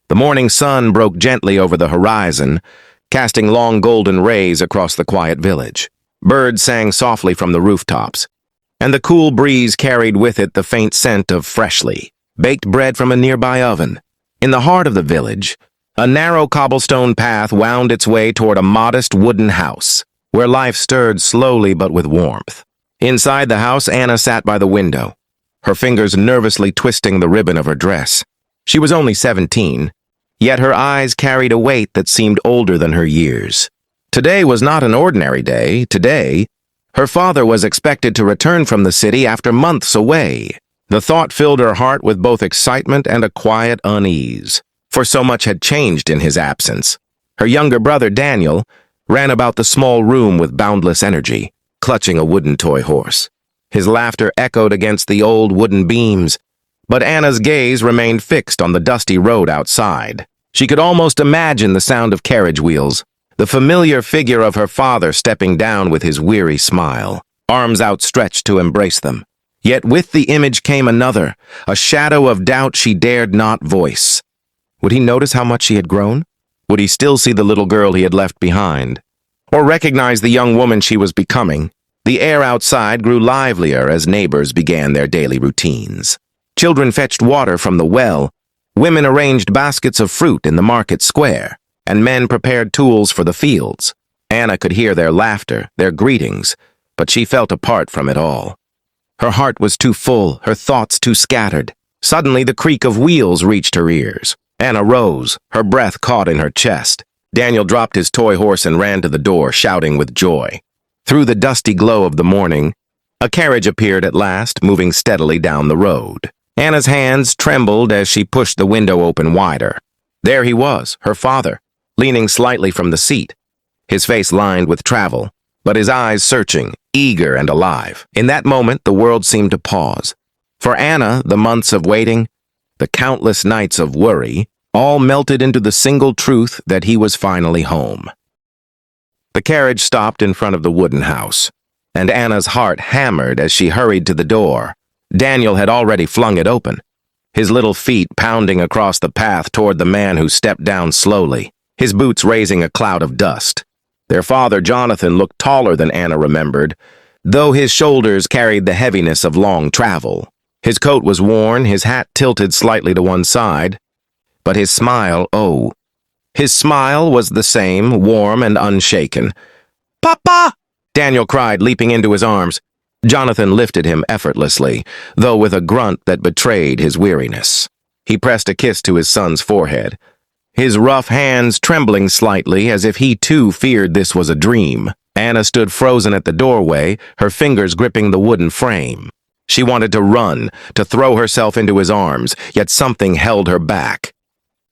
The morning sun broke gently over the horizon, casting long golden rays across the quiet village. Birds sang softly from the rooftops, and the cool breeze carried with it the faint scent of freshly baked bread from a nearby oven. In the heart of the village, a narrow cobblestone path wound its way toward a modest wooden house, where life stirred slowly but with warmth. Inside the house, Anna sat by the window, her fingers nervously twisting the ribbon of her dress. She was only 17, yet her eyes carried a weight that seemed older than her years. Today was not an ordinary day. Today, her father was expected to return from the city after months away. The thought filled her heart with both excitement and a quiet unease, for so much had changed in his absence. Her younger brother, Daniel, ran about the small room with boundless energy, clutching a wooden toy horse. His laughter echoed against the old wooden beams, but Anna's gaze remained fixed on the dusty road outside. She could almost imagine the sound of carriage wheels, the familiar figure of her father stepping down with his weary smile, arms outstretched to embrace them. Yet with the image came another, a shadow of doubt she dared not voice. Would he notice how much she had grown? Would he still see the little girl he had left behind? Or recognize the young woman she was becoming? The air outside grew livelier as neighbors began their daily routines. Children fetched water from the well, women arranged baskets of fruit in the market square, and men prepared tools for the fields. Anna could hear their laughter, their greetings, but she felt apart from it all. Her heart was too full, her thoughts too scattered. Suddenly the creak of wheels reached her ears. Anna rose, her breath caught in her chest. Daniel dropped his toy horse and ran to the door, shouting with joy. Through the dusty glow of the morning, a carriage appeared at last, moving steadily down the road. Anna's hands trembled as she pushed the window open wider. There he was, her father, leaning slightly from the seat, his face lined with travel, but his eyes searching, eager and alive. In that moment, the world seemed to pause. For Anna, the months of waiting, the countless nights of worry, all melted into the single truth that he was finally home. The carriage stopped in front of the wooden house, and Anna's heart hammered as she hurried to the door. Daniel had already flung it open, his little feet pounding across the path toward the man who stepped down slowly, his boots raising a cloud of dust. Their father, Jonathan, looked taller than Anna remembered, though his shoulders carried the heaviness of long travel. His coat was worn, his hat tilted slightly to one side, but his smile, his smile was the same, warm and unshaken. "Papa!" Daniel cried, leaping into his arms. Jonathan lifted him effortlessly, though with a grunt that betrayed his weariness. He pressed a kiss to his son's forehead, his rough hands trembling slightly as if he too feared this was a dream. Anna stood frozen at the doorway, her fingers gripping the wooden frame. She wanted to run, to throw herself into his arms, yet something held her back.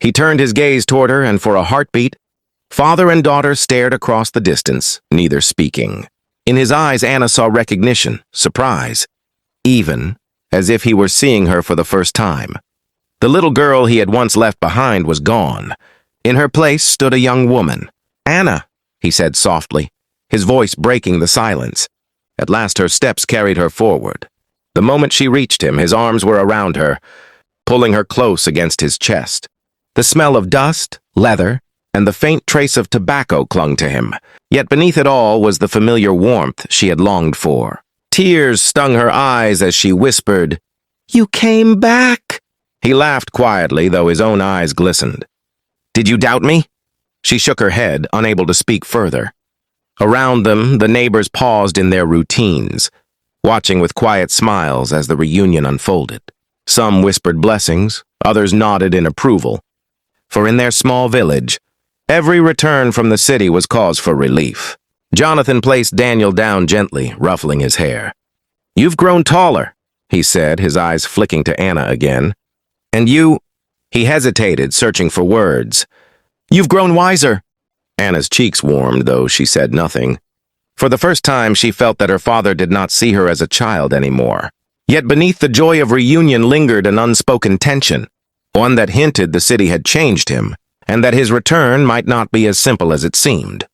He turned his gaze toward her, and for a heartbeat, father and daughter stared across the distance, neither speaking. In his eyes, Anna saw recognition, surprise, even as if he were seeing her for the first time. The little girl he had once left behind was gone. In her place stood a young woman. "Anna," he said softly, his voice breaking the silence. At last her steps carried her forward. The moment she reached him, his arms were around her, pulling her close against his chest. The smell of dust, leather, and the faint trace of tobacco clung to him, yet beneath it all was the familiar warmth she had longed for. Tears stung her eyes as she whispered, "You came back!" He laughed quietly, though his own eyes glistened. "Did you doubt me?" She shook her head, unable to speak further. Around them, the neighbors paused in their routines, watching with quiet smiles as the reunion unfolded. Some whispered blessings, others nodded in approval. For in their small village, every return from the city was cause for relief. Jonathan placed Daniel down gently, ruffling his hair. "You've grown taller," he said, his eyes flicking to Anna again. "And you—" He hesitated, searching for words. "You've grown wiser." Anna's cheeks warmed, though she said nothing. For the first time, she felt that her father did not see her as a child anymore. Yet beneath the joy of reunion lingered an unspoken tension, one that hinted the city had changed him, and that his return might not be as simple as it seemed.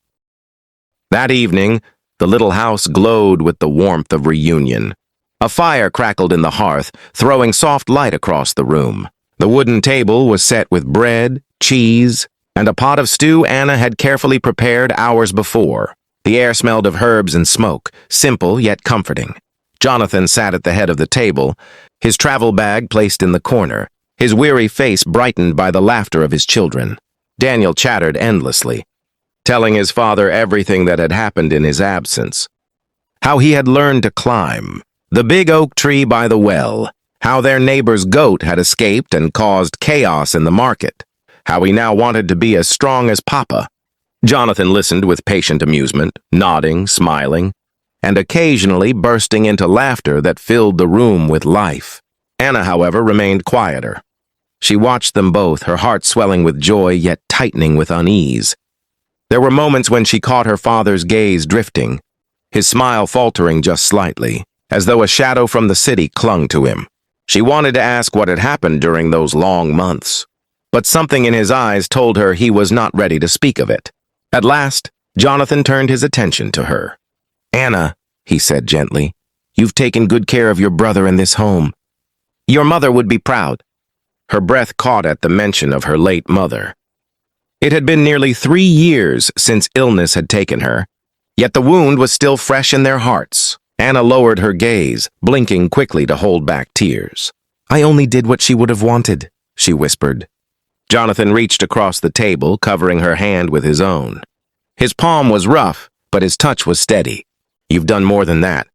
That evening, the little house glowed with the warmth of reunion. A fire crackled in the hearth, throwing soft light across the room. The wooden table was set with bread, cheese, and a pot of stew Anna had carefully prepared hours before. The air smelled of herbs and smoke, simple yet comforting. Jonathan sat at the head of the table, his travel bag placed in the corner, his weary face brightened by the laughter of his children. Daniel chattered endlessly, telling his father everything that had happened in his absence. How he had learned to climb, the big oak tree by the well, how their neighbor's goat had escaped and caused chaos in the market, how he now wanted to be as strong as Papa. Jonathan listened with patient amusement, nodding, smiling, and occasionally bursting into laughter that filled the room with life. Anna, however, remained quieter. She watched them both, her heart swelling with joy yet tightening with unease. There were moments when she caught her father's gaze drifting, his smile faltering just slightly, as though a shadow from the city clung to him. She wanted to ask what had happened during those long months, but something in his eyes told her he was not ready to speak of it. At last, Jonathan turned his attention to her. "Anna," he said gently, "you've taken good care of your brother in this home. Your mother would be proud." Her breath caught at the mention of her late mother. It had been nearly 3 years since illness had taken her, yet the wound was still fresh in their hearts. Anna lowered her gaze, blinking quickly to hold back tears. "I only did what she would have wanted," she whispered. Jonathan reached across the table, covering her hand with his own. His palm was rough, but his touch was steady. "You've done more than that.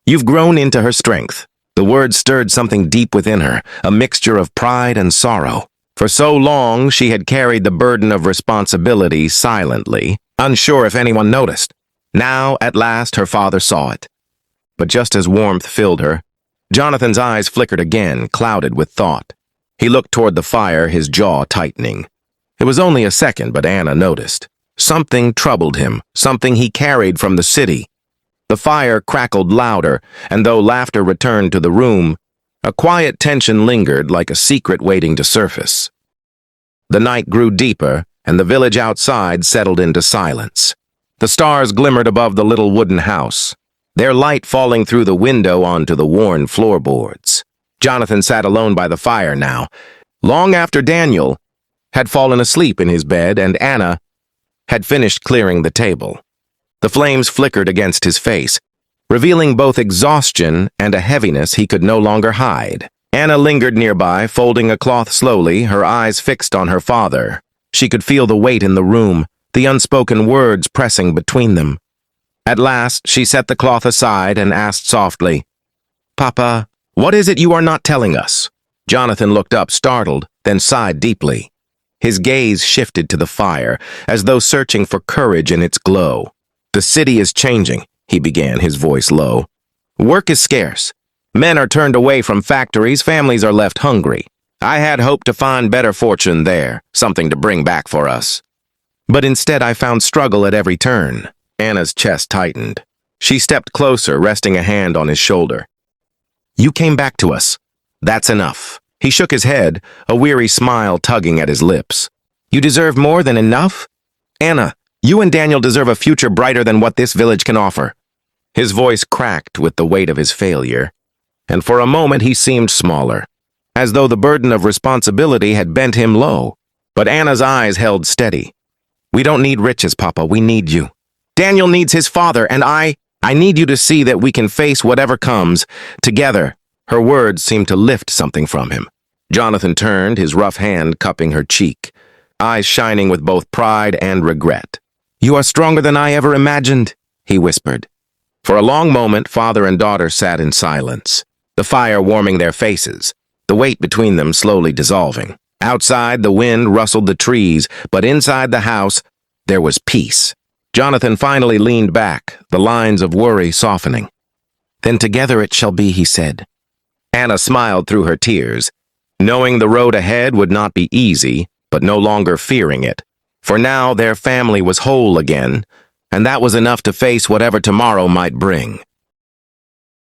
You've grown into her strength." The words stirred something deep within her, a mixture of pride and sorrow. For so long, she had carried the burden of responsibility silently, unsure if anyone noticed. Now, at last, her father saw it. But just as warmth filled her, Jonathan's eyes flickered again, clouded with thought. He looked toward the fire, his jaw tightening. It was only a second, but Anna noticed. Something troubled him, something he carried from the city. The fire crackled louder, and though laughter returned to the room, a quiet tension lingered like a secret waiting to surface. The night grew deeper, and the village outside settled into silence. The stars glimmered above the little wooden house, their light falling through the window onto the worn floorboards. Jonathan sat alone by the fire now, long after Daniel had fallen asleep in his bed and Anna had finished clearing the table. The flames flickered against his face, revealing both exhaustion and a heaviness he could no longer hide. Anna lingered nearby, folding a cloth slowly, her eyes fixed on her father. She could feel the weight in the room, the unspoken words pressing between them. At last, she set the cloth aside and asked softly, "Papa, what is it you are not telling us?" Jonathan looked up, startled, then sighed deeply. His gaze shifted to the fire, as though searching for courage in its glow. "The city is changing," he began, his voice low. "Work is scarce. Men are turned away from factories, families are left hungry. I had hoped to find better fortune there, something to bring back for us. But instead I found struggle at every turn." Anna's chest tightened. She stepped closer, resting a hand on his shoulder. "You came back to us. That's enough." He shook his head, a weary smile tugging at his lips. "You deserve more than enough? Anna, you and Daniel deserve a future brighter than what this village can offer." His voice cracked with the weight of his failure, and for a moment he seemed smaller, as though the burden of responsibility had bent him low. But Anna's eyes held steady. "We don't need riches, Papa, we need you. Daniel needs his father, and I need you to see that we can face whatever comes, together." Her words seemed to lift something from him. Jonathan turned, his rough hand cupping her cheek, eyes shining with both pride and regret. "You are stronger than I ever imagined," he whispered. For a long moment, father and daughter sat in silence, the fire warming their faces, the weight between them slowly dissolving. Outside, the wind rustled the trees, but inside the house, there was peace. Jonathan finally leaned back, the lines of worry softening. "Then together it shall be," he said. Anna smiled through her tears, knowing the road ahead would not be easy, but no longer fearing it. For now, their family was whole again, and that was enough to face whatever tomorrow might bring.